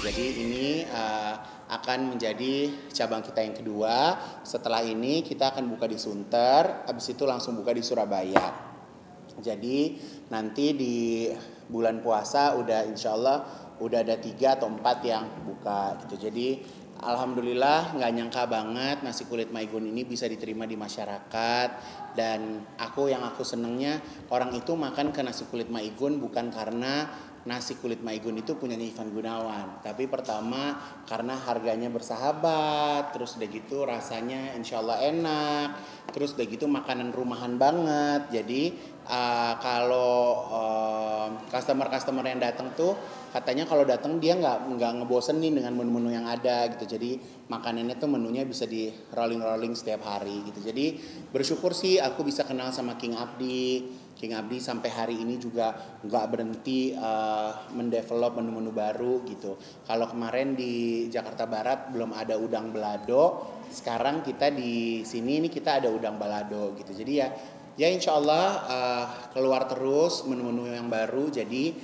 Jadi ini akan menjadi cabang kita yang kedua. Setelah ini kita akan buka di Sunter, habis itu langsung buka di Surabaya. Jadi nanti di bulan puasa udah insya Allah udah ada 3 atau 4 yang buka gitu. Jadi alhamdulillah nggak nyangka banget nasi kulit Maigun ini bisa diterima di masyarakat. Dan aku senengnya orang itu makan ke nasi kulit Maigun bukan karena nasi kulit Maigun itu punyanya Ivan Gunawan, tapi pertama karena harganya bersahabat, terus udah gitu rasanya insya Allah enak, terus udah gitu makanan rumahan banget. Jadi kalau customer yang datang tuh katanya kalau datang dia nggak ngebosenin dengan menu-menu yang ada gitu. Jadi makanannya tuh menunya bisa di rolling setiap hari gitu. Jadi bersyukur sih aku bisa kenal sama King Abdi sampai hari ini juga nggak berhenti mendevelop menu-menu baru gitu. Kalau kemarin di Jakarta Barat belum ada udang balado, sekarang kita di sini ini kita ada udang balado gitu. Jadi ya insya Allah keluar terus menu-menu yang baru. Jadi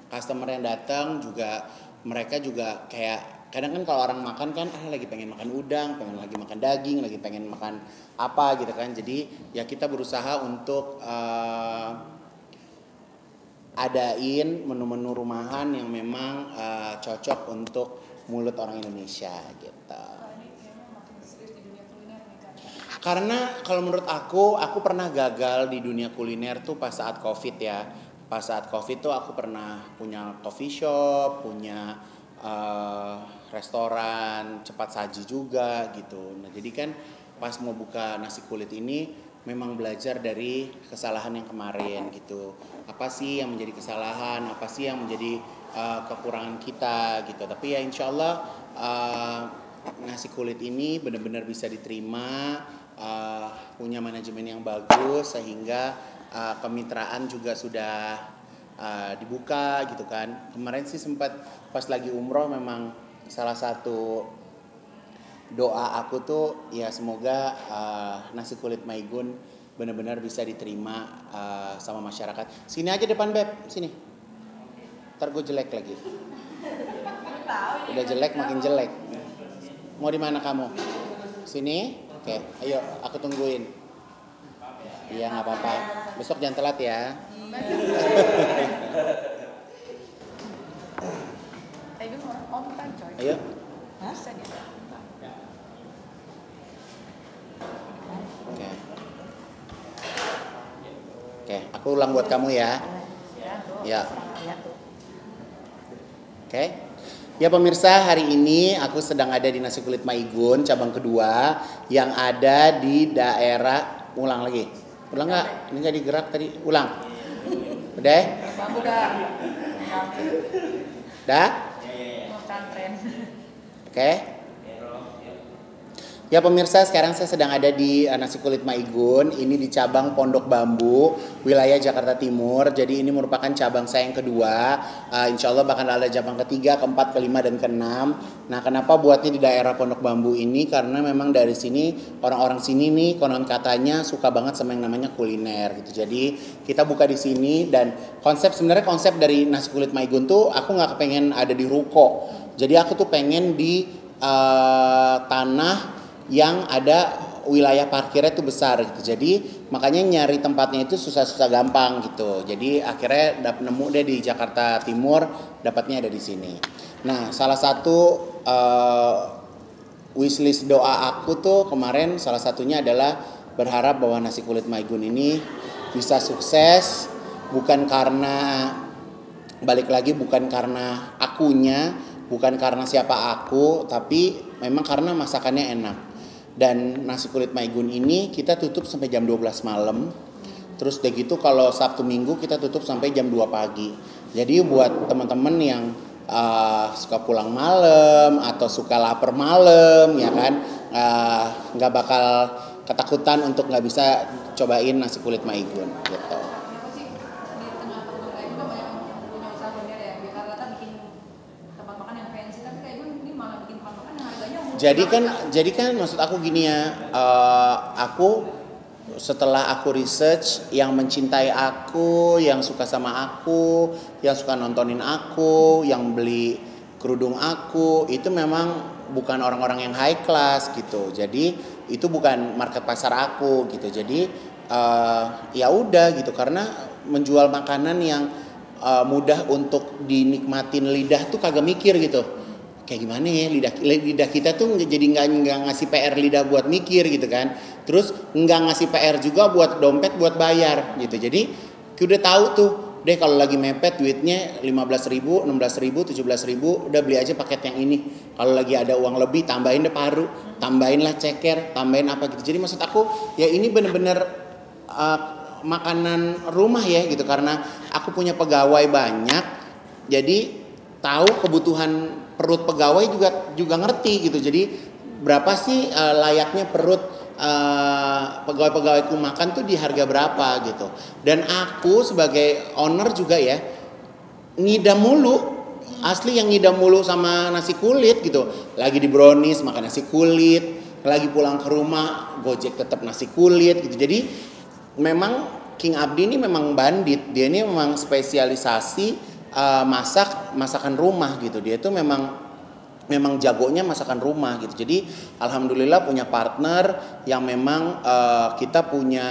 customer yang datang juga mereka juga kayak kadang kan kalau orang makan kan lagi pengen makan udang, pengen lagi makan daging, lagi pengen makan apa gitu kan. Jadi ya kita berusaha untuk adain menu-menu rumahan yang memang cocok untuk mulut orang Indonesia gitu. Karena kalau menurut aku pernah gagal di dunia kuliner tuh pas saat Covid ya. Pas saat Covid tuh aku pernah punya coffee shop, punya restoran cepat saji juga gitu. Nah jadi kan pas mau buka nasi kulit ini memang belajar dari kesalahan yang kemarin gitu. Apa sih yang menjadi kesalahan, apa sih yang menjadi kekurangan kita gitu. Tapi ya insya Allah nasi kulit ini benar-benar bisa diterima, punya manajemen yang bagus sehingga kemitraan juga sudah dibuka gitu kan. Kemarin sih sempat pas lagi umroh memang salah satu doa aku tuh ya semoga nasi kulit Maigun benar-benar bisa diterima sama masyarakat. Sini aja depan Beb, sini. Ntar gue jelek lagi. Udah jelek makin jelek. Mau di mana kamu? Sini? Oke, ayo aku tungguin. Iya nggak apa-apa. Besok jangan telat ya. Ayo. Oke, aku ulang buat kamu ya. Ya. Oke. Ya pemirsa, hari ini aku sedang ada di Nasi Kulit Maigun cabang kedua yang ada di daerah. Ulang lagi. Ulang nggak? Ini nggak digerak tadi. Ulang. Udah? Dah? Oke. Ya pemirsa, sekarang saya sedang ada di Nasi Kulit Maigun. Ini di cabang Pondok Bambu, wilayah Jakarta Timur. Jadi ini merupakan cabang saya yang kedua. Insya Allah bakal ada cabang ketiga, keempat, kelima, dan keenam. Nah kenapa buatnya di daerah Pondok Bambu ini? Karena memang dari sini, orang-orang sini nih konon katanya suka banget sama yang namanya kuliner gitu. Jadi kita buka di sini dan sebenarnya konsep dari Nasi Kulit Maigun tuh aku nggak kepengen ada di ruko. Jadi aku tuh pengen di tanah yang ada wilayah parkirnya itu besar gitu. Jadi makanya nyari tempatnya itu susah-susah gampang gitu. Jadi akhirnya nemu deh di Jakarta Timur, dapatnya ada di sini. Nah, salah satu wishlist doa aku tuh kemarin salah satunya adalah berharap bahwa Nasi Kulit Maigun ini bisa sukses, bukan karena balik lagi bukan karena akunya, bukan karena siapa aku, tapi memang karena masakannya enak. Dan Nasi Kulit Maigun ini kita tutup sampai jam 12 malam. Terus udah gitu kalau Sabtu Minggu kita tutup sampai jam 2 pagi. Jadi buat teman-teman yang suka pulang malam atau suka lapar malam ya kan, nggak bakal ketakutan untuk nggak bisa cobain Nasi Kulit Maigun gitu. Jadi kan maksud aku gini ya, aku setelah aku research, yang mencintai aku, yang suka sama aku, yang suka nontonin aku, yang beli kerudung aku, itu memang bukan orang-orang yang high class gitu. Jadi itu bukan market pasar aku gitu. Jadi ya udah gitu, karena menjual makanan yang mudah untuk dinikmatin lidah tuh kagak mikir gitu. Kayak gimana ya lidah kita tuh jadi nggak ngasih PR lidah buat mikir gitu kan, terus nggak ngasih PR juga buat dompet buat bayar gitu. Jadi kita udah tahu tuh deh, kalau lagi mepet duitnya 15.000, 16.000, 17.000, udah beli aja paket yang ini. Kalau lagi ada uang lebih tambahin deh paru, tambahin lah ceker, tambahin apa gitu. Jadi maksud aku ya ini bener-bener makanan rumah ya gitu, karena aku punya pegawai banyak, jadi tahu kebutuhan perut pegawai juga ngerti gitu. Jadi berapa sih layaknya perut pegawai-pegawaiku makan tuh di harga berapa gitu. Dan aku sebagai owner juga ya ngidam mulu, asli yang ngidam mulu sama nasi kulit gitu. Lagi di Brownies makan nasi kulit, lagi pulang ke rumah Gojek tetap nasi kulit gitu. Jadi memang King Abdi ini memang bandit, dia ini memang spesialisasi masakan rumah gitu. Dia tuh memang jagonya masakan rumah gitu. Jadi alhamdulillah punya partner yang memang kita punya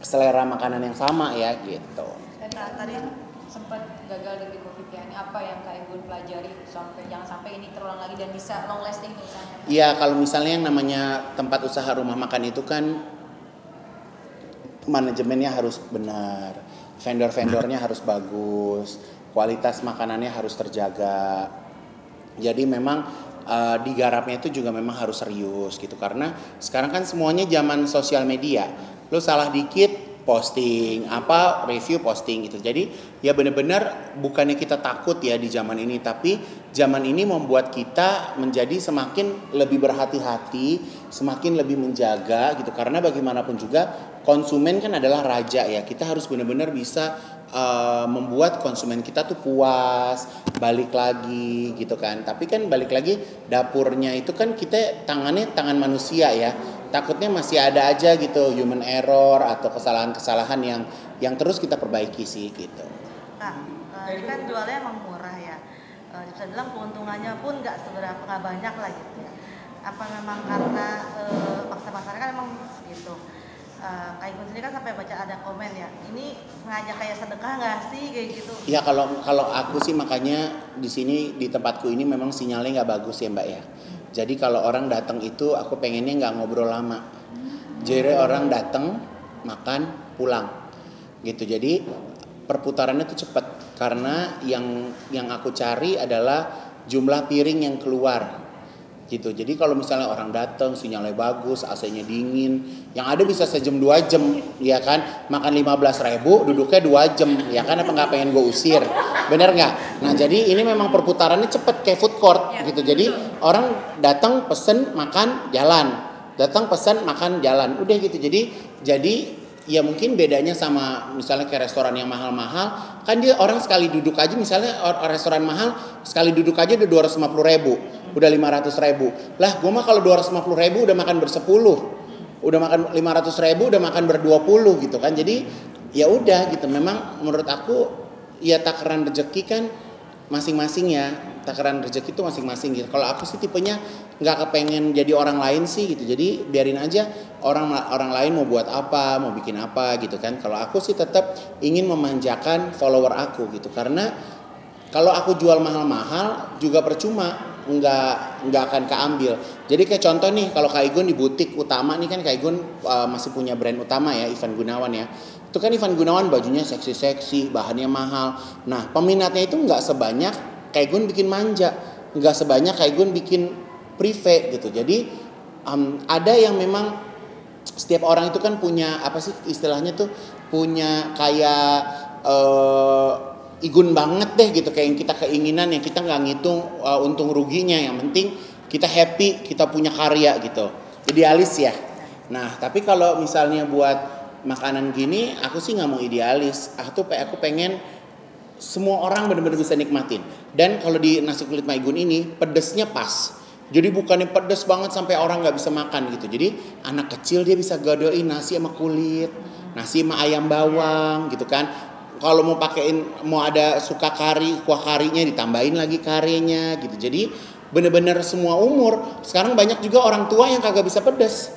selera makanan yang sama ya gitu. Dan tadi sempat gagal dari COVID ya, ini apa yang Kak Igun pelajari jangan sampai ini terulang lagi dan bisa long lasting misalnya? Iya, kalau misalnya yang namanya tempat usaha rumah makan itu kan manajemennya harus benar, vendor-vendornya harus bagus, kualitas makanannya harus terjaga. Jadi memang digarapnya itu juga memang harus serius gitu, karena sekarang kan semuanya zaman sosial media. Lo salah dikit posting, review posting gitu. Jadi ya benar-benar bukannya kita takut ya di zaman ini, tapi zaman ini membuat kita menjadi semakin lebih berhati-hati, semakin lebih menjaga gitu. Karena bagaimanapun juga konsumen kan adalah raja ya. Kita harus benar-benar bisa membuat konsumen kita tuh puas, balik lagi gitu kan. Tapi kan balik lagi dapurnya itu kan kita tangan manusia ya. Takutnya masih ada aja gitu human error atau kesalahan-kesalahan yang terus kita perbaiki sih gitu. Nah, ini kan jualnya emang murah ya. Bisa bilang keuntungannya pun nggak banyak lah gitu ya. Apa memang karena pasar-pasarnya kan emang segitu. Kak Igun sendiri kan sampai baca ada komen ya, ini sengaja kayak sedekah nggak sih kayak gitu? Ya kalau aku sih makanya di sini di tempatku ini memang sinyalnya nggak bagus ya Mbak ya. Jadi kalau orang datang itu aku pengennya nggak ngobrol lama. Jadi orang datang makan pulang gitu. Jadi perputarannya tuh cepet, karena yang aku cari adalah jumlah piring yang keluar gitu. Jadi kalau misalnya orang datang sinyalnya bagus, AC-nya dingin, yang ada bisa sejam 2 jam ya kan, makan 15.000 duduknya 2 jam ya kan, apa nggak pengen gue usir, bener nggak? Nah jadi ini memang perputarannya cepet kayak food court gitu. Jadi orang datang pesen makan jalan, datang pesen makan jalan, udah gitu. Jadi ya mungkin bedanya sama misalnya kayak restoran yang mahal-mahal, kan dia orang sekali duduk aja, misalnya restoran mahal sekali duduk aja udah 250.000, udah 500.000. Lah gue mah kalau 250.000 udah makan bersepuluh, udah makan 500.000 udah makan ber-20 gitu kan. Jadi ya udah gitu, memang menurut aku ya takaran rezeki kan masing-masing ya, takaran rezeki itu masing-masing gitu. Kalau aku sih tipenya nggak kepengen jadi orang lain sih gitu. Jadi biarin aja orang lain mau buat apa, mau bikin apa gitu kan. Kalau aku sih tetap ingin memanjakan follower aku gitu, karena kalau aku jual mahal-mahal juga percuma, nggak akan keambil. Jadi kayak contoh nih, kalau Kak Igun di butik utama nih kan, Kak Igun masih punya brand utama ya, Ivan Gunawan ya. Itu kan Ivan Gunawan bajunya seksi-seksi, bahannya mahal. Nah peminatnya itu nggak sebanyak Kak Igun bikin manja, nggak sebanyak Kak Igun bikin privé gitu. Jadi ada yang memang setiap orang itu kan punya apa sih istilahnya tuh, punya kayak Igun banget deh gitu, kayak yang kita keinginan, yang kita nggak ngitung untung ruginya, yang penting kita happy, kita punya karya gitu, idealis ya. Nah tapi kalau misalnya buat makanan gini, aku sih nggak mau idealis. Aku pengen semua orang benar-benar bisa nikmatin. Dan kalau di nasi kulit Maigun ini pedesnya pas. Jadi bukannya pedes banget sampai orang nggak bisa makan gitu. Jadi anak kecil dia bisa gadoin nasi sama kulit, nasi sama ayam bawang gitu kan. Kalau mau ada suka kari, kuah karinya ditambahin lagi karinya gitu. Jadi bener-bener semua umur. Sekarang banyak juga orang tua yang kagak bisa pedes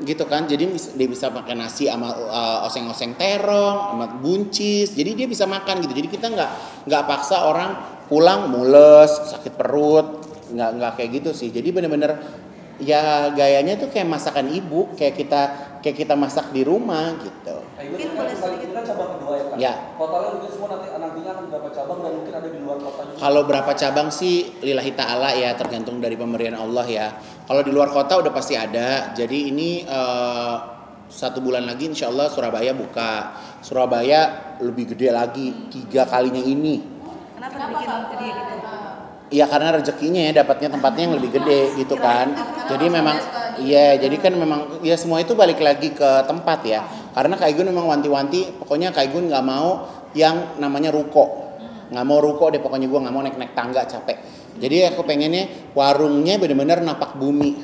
gitu kan. Jadi dia bisa pakai nasi sama oseng-oseng terong, sama buncis. Jadi dia bisa makan gitu. Jadi kita nggak paksa orang pulang mules, sakit perut, nggak kayak gitu sih. Jadi bener-bener ya gayanya tuh kayak masakan ibu, kayak kita masak di rumah gitu. Mungkin boleh sedikit. Ini kan cabang kedua ya Kak. Ya. Totalnya mungkin semua nantinya akan berapa cabang dan mungkin ada di luar kota juga. Kalau berapa cabang sih lillahi ta'ala ya, tergantung dari pemberian Allah ya. Kalau di luar kota udah pasti ada. Jadi ini 1 bulan lagi insya Allah Surabaya buka. Surabaya lebih gede lagi, 3 kalinya ini. Kenapa bikin gede gitu? Iya karena rezekinya ya dapatnya tempatnya yang lebih gede gitu kan. Jadi memang iya jadi kan memang ya semua itu balik lagi ke tempat ya. Karena Kak Igun memang wanti-wanti pokoknya Kak Igun nggak mau yang namanya ruko. Nggak mau ruko deh pokoknya gue nggak mau naik-naik tangga capek. Jadi aku pengennya warungnya benar-benar napak bumi.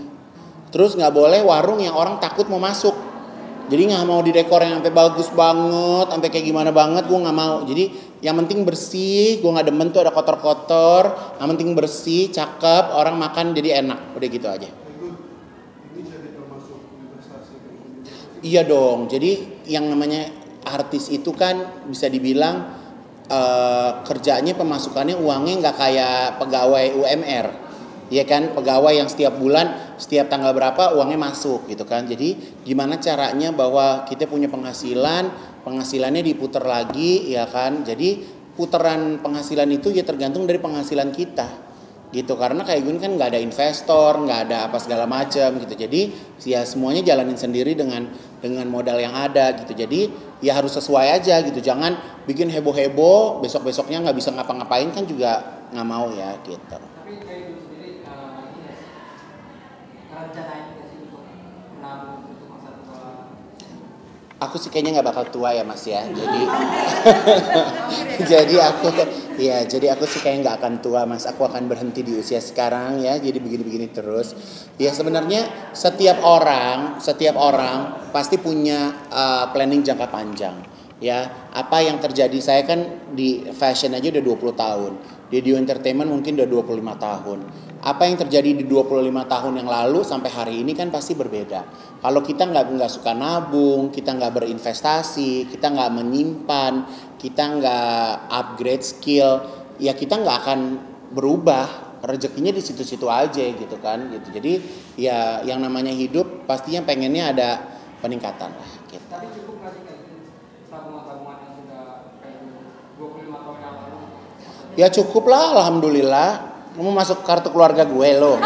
Terus nggak boleh warung yang orang takut mau masuk. Jadi nggak mau didekor yang sampai bagus banget, sampai kayak gimana banget, gue nggak mau. Jadi yang penting bersih, gue nggak demen tuh ada kotor-kotor. Yang penting bersih, cakep, orang makan jadi enak, udah gitu aja. Ini jadi termasuk investasi. Iya dong. Jadi yang namanya artis itu kan bisa dibilang kerjanya pemasukannya uangnya nggak kayak pegawai UMR. Iya kan, pegawai yang setiap bulan, setiap tanggal berapa uangnya masuk gitu kan. Jadi gimana caranya bahwa kita punya penghasilannya diputar lagi ya kan. Jadi putaran penghasilan itu ya tergantung dari penghasilan kita gitu. Karena kayak gini kan nggak ada investor, nggak ada apa segala macam gitu. Jadi ya semuanya jalanin sendiri dengan modal yang ada gitu. Jadi ya harus sesuai aja gitu. Jangan bikin heboh-heboh, besok-besoknya nggak bisa ngapa-ngapain kan juga nggak mau ya gitu. Tapi kayak itu sendiri ini rencanain nggak sih untuk menabung untuk masa tua? Aku sih kayaknya nggak bakal tua ya Mas ya. Jadi aku sih kayak nggak akan tua Mas. Aku akan berhenti di usia sekarang ya. Jadi begini-begini terus. Ya sebenarnya setiap orang pasti punya planning jangka panjang. Ya, apa yang terjadi saya kan di fashion aja udah 20 tahun. Di entertainment mungkin udah 25 tahun. Apa yang terjadi di 25 tahun yang lalu sampai hari ini kan pasti berbeda. Kalau kita nggak suka nabung, kita nggak berinvestasi, kita nggak menyimpan, kita nggak upgrade skill, ya kita nggak akan berubah. Rezekinya di situ-situ aja gitu kan. Gitu. Jadi ya yang namanya hidup pastinya pengennya ada peningkatan lah. Gitu. Tapi cukup nggak sih kayak tabungan-tabungan yang sudah kayak 25 tahun yang lalu? Ya cukup lah, alhamdulillah. Kamu masuk kartu keluarga gue loh.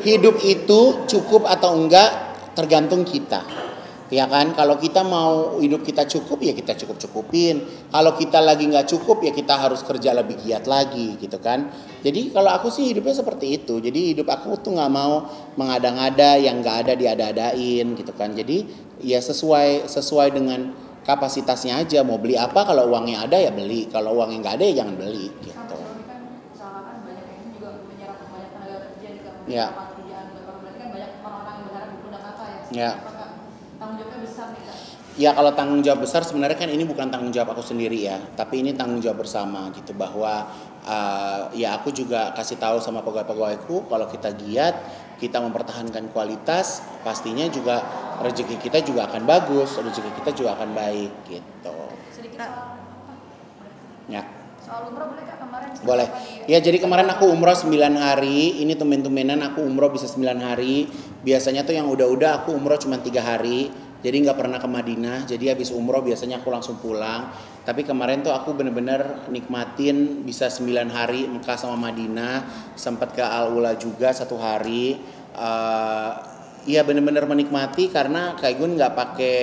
Hidup itu cukup atau enggak tergantung kita. Ya kan, kalau kita mau hidup kita cukup ya kita cukup-cukupin. Kalau kita lagi nggak cukup ya kita harus kerja lebih giat lagi gitu kan. Jadi kalau aku sih hidupnya seperti itu. Jadi hidup aku tuh nggak mau mengada-ngada yang nggak ada diada-adain gitu kan. Jadi ya sesuai dengan kapasitasnya aja. Mau beli apa kalau uangnya ada ya beli. Kalau uangnya nggak ada ya jangan beli gitu. Ya. Berarti kan banyak orang-orang yang berharap di pundak kakak ya. Ya. Apakah tanggung jawabnya besar nih kak? Ya kalau tanggung jawab besar sebenarnya kan ini bukan tanggung jawab aku sendiri ya, tapi ini tanggung jawab bersama gitu bahwa ya aku juga kasih tahu sama pegawai-pegawaiku kalau kita giat, kita mempertahankan kualitas, pastinya juga rezeki kita juga akan bagus, rezeki kita juga akan baik gitu. Sedikit soal Ya. soal umroh boleh kak kemarin? Boleh. Ya jadi kemarin aku umroh 9 hari. Ini tumben-tumbenan aku umroh bisa 9 hari. Biasanya tuh yang udah-udah aku umroh cuma 3 hari. Jadi gak pernah ke Madinah. Jadi habis umroh biasanya aku langsung pulang. Tapi kemarin tuh aku bener-bener nikmatin bisa 9 hari Mekah sama Madinah. Sempat ke Al-Ula juga 1 hari. Ya bener-bener menikmati karena Kak Igun gak pakai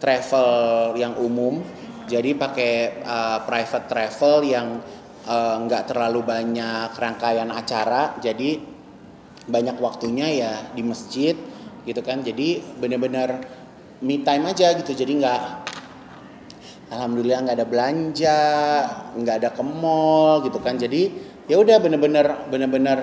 travel yang umum. Jadi pakai private travel yang nggak terlalu banyak rangkaian acara. Jadi banyak waktunya ya di masjid gitu kan. Jadi benar-benar me time aja gitu. Jadi nggak, alhamdulillah nggak ada belanja, nggak ada ke mall gitu kan. Jadi ya udah bener-bener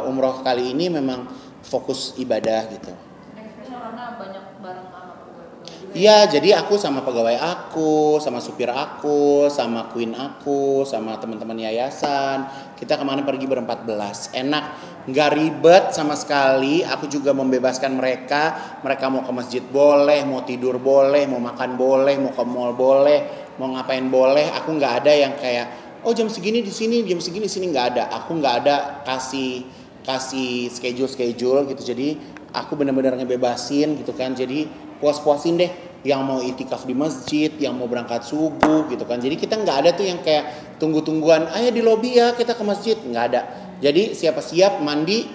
umroh kali ini memang fokus ibadah gitu. Spesial karena banyak bareng sama pegawai-pegawai juga. Iya, jadi aku sama pegawai aku, sama supir aku, sama queen aku, sama teman-teman yayasan. Kita kemarin pergi ber-14. Enak, nggak ribet sama sekali. Aku juga membebaskan mereka. Mereka mau ke masjid boleh, mau tidur boleh, mau makan boleh, mau ke mall boleh, mau ngapain boleh. Aku nggak ada yang kayak, oh jam segini di sini, jam segini di sini, nggak ada. Aku nggak ada kasih schedule gitu. Jadi aku benar-benar ngebebasin gitu kan. Jadi puas-puasin deh yang mau itikaf di masjid, yang mau berangkat subuh gitu kan. Jadi kita nggak ada tuh yang kayak tunggu-tungguan, ayo di lobi ya kita ke masjid, nggak ada. Jadi siap-siap mandi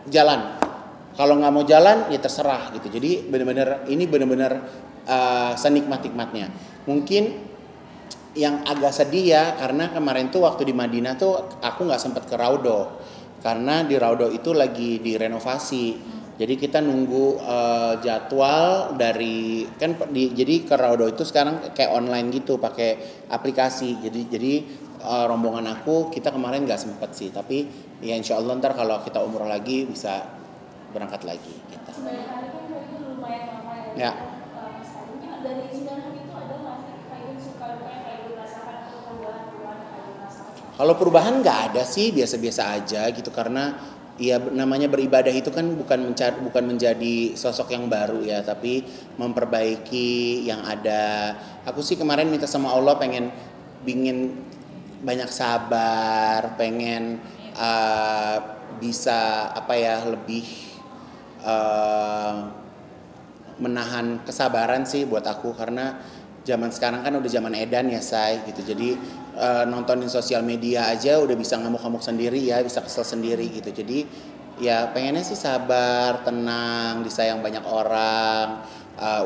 jalan. Kalau nggak mau jalan ya terserah gitu. Jadi benar-benar senikmat-nikmatnya. Mungkin yang agak sedih ya karena kemarin tuh waktu di Madinah tuh aku nggak sempat ke Raudo karena di Raudo itu lagi direnovasi. Jadi kita nunggu jadwal dari jadi ke Raudo itu sekarang kayak online gitu pakai aplikasi. Jadi rombongan aku kita kemarin nggak sempet sih, tapi ya insya Allah ntar kalau kita umroh lagi bisa berangkat lagi. Gitu. 9 hari kan berarti lumayan lama Ya. Mungkin dari 9 hari itu ada nggak sih Kak Igun suka duka yang Kak Igun rasakan atau perubahan-perubahan yang Kak Igun rasakan? Kalau perubahan nggak ada sih, biasa-biasa aja gitu karena ya namanya beribadah itu kan bukan menjadi sosok yang baru ya, tapi memperbaiki yang ada. Aku sih kemarin minta sama Allah pengen banyak sabar, pengen bisa lebih menahan kesabaran sih buat aku karena zaman sekarang kan udah zaman edan ya say gitu. Jadi nontonin sosial media aja udah bisa ngamuk-ngamuk sendiri ya, bisa kesel sendiri gitu. Jadi ya pengennya sih sabar, tenang, disayang banyak orang,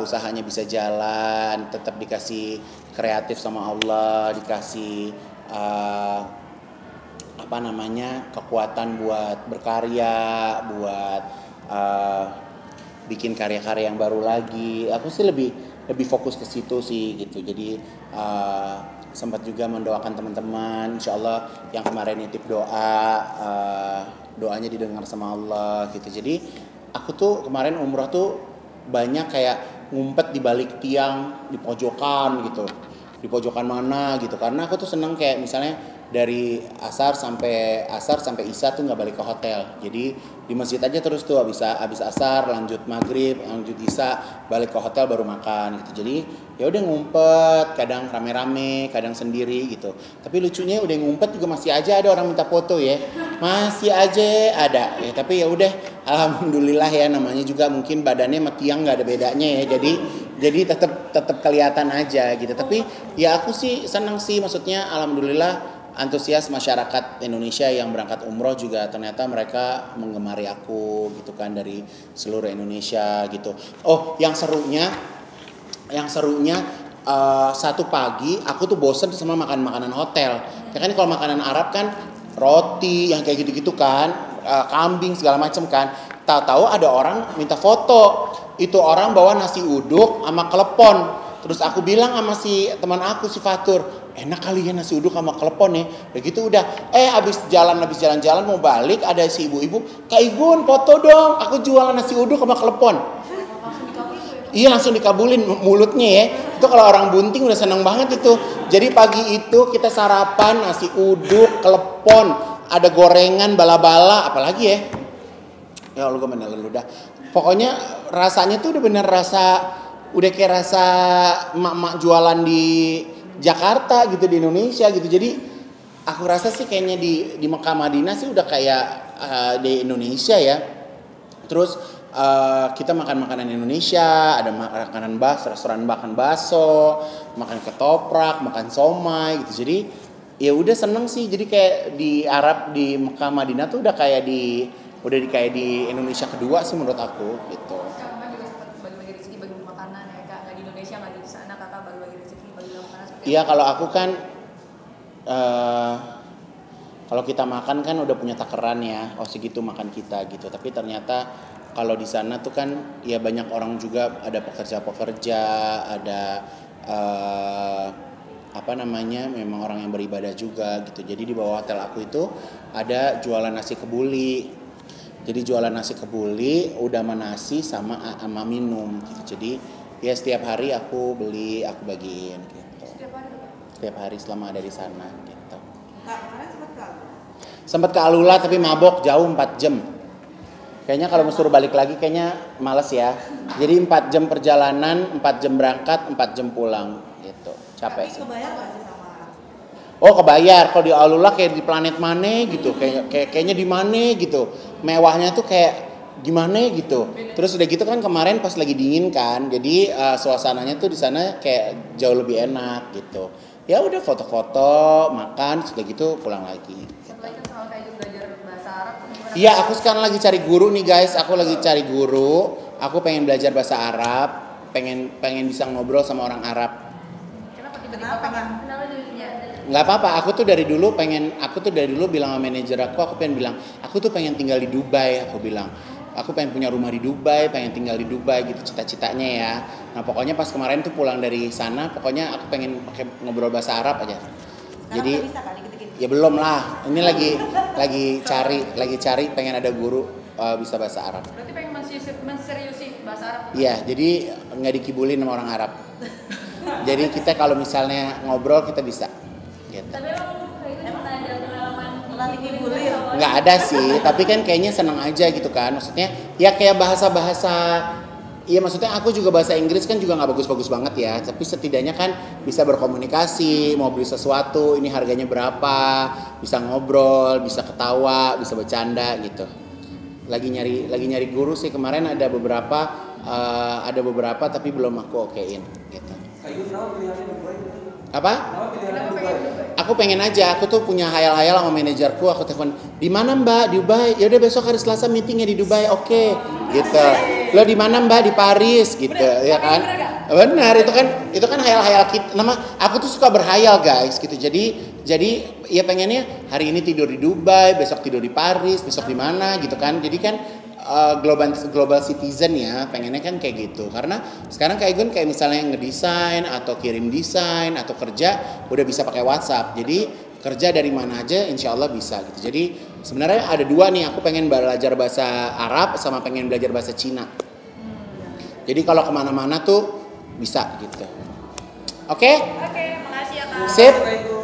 usahanya bisa jalan, tetap dikasih kreatif sama Allah, dikasih kekuatan buat berkarya, buat bikin karya-karya yang baru lagi. Aku sih lebih fokus ke situ sih gitu. Jadi sempat juga mendoakan teman-teman, insyaallah yang kemarin nitip doanya didengar sama Allah gitu. Jadi aku tuh kemarin umroh tuh banyak kayak ngumpet di balik tiang di pojokan gitu, di pojokan mana gitu, karena aku tuh seneng kayak misalnya dari asar sampai isya tuh nggak balik ke hotel. Jadi di masjid aja terus tuh habis asar lanjut maghrib lanjut isya balik ke hotel baru makan gitu. Jadi ya udah ngumpet, kadang rame-rame kadang sendiri gitu. Tapi lucunya udah ngumpet juga masih aja ada orang minta foto ya, masih aja ada ya. Tapi ya udah alhamdulillah ya, namanya juga mungkin badannya sama tiang nggak ada bedanya ya. Jadi tetap kelihatan aja gitu. Tapi ya aku sih senang sih, maksudnya alhamdulillah antusias masyarakat Indonesia yang berangkat umroh juga ternyata mereka menggemari aku gitu kan, dari seluruh Indonesia gitu. Oh, yang serunya satu pagi aku tuh bosen sama makan makanan hotel. Ya kan kalau makanan Arab kan roti yang kayak gitu-gitu kan, kambing segala macam kan. Tahu-tahu ada orang minta foto. Itu orang bawa nasi uduk sama klepon. Terus aku bilang sama si teman aku si Fatur, enak kali ya nasi uduk sama klepon ya. Udah gitu udah, habis jalan-jalan mau balik ada si ibu-ibu, Kak Igun foto dong, aku jualan nasi uduk sama klepon. Iya langsung dikabulin mulutnya ya. Itu kalau orang bunting udah seneng banget itu. Jadi pagi itu kita sarapan nasi uduk, klepon, ada gorengan, bala-bala, apalagi ya. Ya Allah gue bener udah. Pokoknya rasanya tuh udah bener udah kayak rasa emak-emak jualan di Jakarta gitu, di Indonesia gitu. Jadi aku rasa sih kayaknya di Mekah Madinah sih udah kayak di Indonesia ya. Terus kita makan makanan Indonesia, ada makanan restoran makan bakso, makan ketoprak, makan somai gitu. Jadi ya udah seneng sih. Jadi kayak di Arab, di Mekah Madinah tuh udah kayak di Indonesia kedua sih menurut aku gitu. Iya, kalau aku kan kalau kita makan kan udah punya takaran ya, segitu makan kita gitu. Tapi ternyata kalau di sana tuh kan ya banyak orang juga, ada pekerja-pekerja, ada memang orang yang beribadah juga gitu. Jadi di bawah hotel aku itu ada jualan nasi kebuli. Jadi jualan nasi kebuli, udama nasi sama minum gitu. Jadi ya setiap hari aku beli, aku bagiin gitu. Setiap hari selama ada di sana gitu. Kemarin Sempat ke Alula tapi mabok jauh 4 jam. Kayaknya kalau mau suruh balik lagi kayaknya males ya. Jadi 4 jam perjalanan, 4 jam berangkat, 4 jam pulang gitu. Capek sih. Kebayar nggak sih sama? Oh kebayar, kalau di Alula kayak di planet mana gitu, kayaknya di mana gitu, mewahnya tuh kayak gimana gitu. Terus udah gitu kan kemarin pas lagi dingin kan, jadi suasananya tuh di sana kayak jauh lebih enak gitu. Ya udah foto-foto, makan, sudah gitu pulang lagi. Setelah itu soal kayak belajar bahasa Arab. Iya, aku sekarang lagi cari guru nih guys. Aku lagi cari guru. Aku pengen belajar bahasa Arab, pengen bisa ngobrol sama orang Arab. Kenapa tiba-tiba pengen? Kenapa jadinya? Nggak apa-apa, aku tuh dari dulu bilang sama manajer aku pengen bilang, aku tuh pengen tinggal di Dubai, aku bilang. Aku pengen punya rumah di Dubai, pengen tinggal di Dubai gitu cita-citanya ya. Nah pokoknya pas kemarin tuh pulang dari sana, pokoknya aku pengen pakai ngobrol bahasa Arab aja. Jadi Bisa kali gitu-gitu. ya belum lah, ini lagi cari pengen ada guru bisa bahasa Arab. Berarti pengen menseriusi bahasa Arab? Iya, jadi nggak dikibulin sama orang Arab. Jadi kita kalau misalnya ngobrol kita bisa. Gitu. Tapi emang ada pengalaman Pernah dikibulin? Nggak ada sih, tapi kan kayaknya senang aja gitu kan. Maksudnya ya kayak bahasa-bahasa, iya maksudnya aku juga bahasa Inggris kan juga nggak bagus-bagus banget ya. Tapi setidaknya kan bisa berkomunikasi, mau beli sesuatu, ini harganya berapa, bisa ngobrol, bisa ketawa, bisa bercanda gitu. Lagi nyari guru sih, kemarin ada beberapa tapi belum aku okein gitu. Kayu kenapa pilihannya Dubai? Apa? Kenapa pilihannya Dubai? Aku pengen aja, aku tuh punya hayal-hayal sama manajerku, aku telepon, di mana Mbak? Di Dubai. Ya udah besok hari Selasa meetingnya di Dubai, oke. Gitu. Lo di mana Mbak? Di Paris, gitu, ya kan? Benar, itu kan hayal-hayal kita. Aku tuh suka berhayal guys, gitu. Jadi ya pengennya hari ini tidur di Dubai, besok tidur di Paris, besok di mana, gitu kan? Jadi kan global citizen ya, pengennya kan kayak gitu. Karena sekarang kayak Igun kayak misalnya ngedesain atau kirim desain atau kerja udah bisa pakai WhatsApp. Jadi kerja dari mana aja insya Allah bisa gitu. Jadi sebenarnya ada dua nih, aku pengen belajar bahasa Arab sama pengen belajar bahasa Cina. Jadi kalau kemana-mana tuh bisa gitu. Oke? Oke, makasih ya Kak. Sip. Kayu.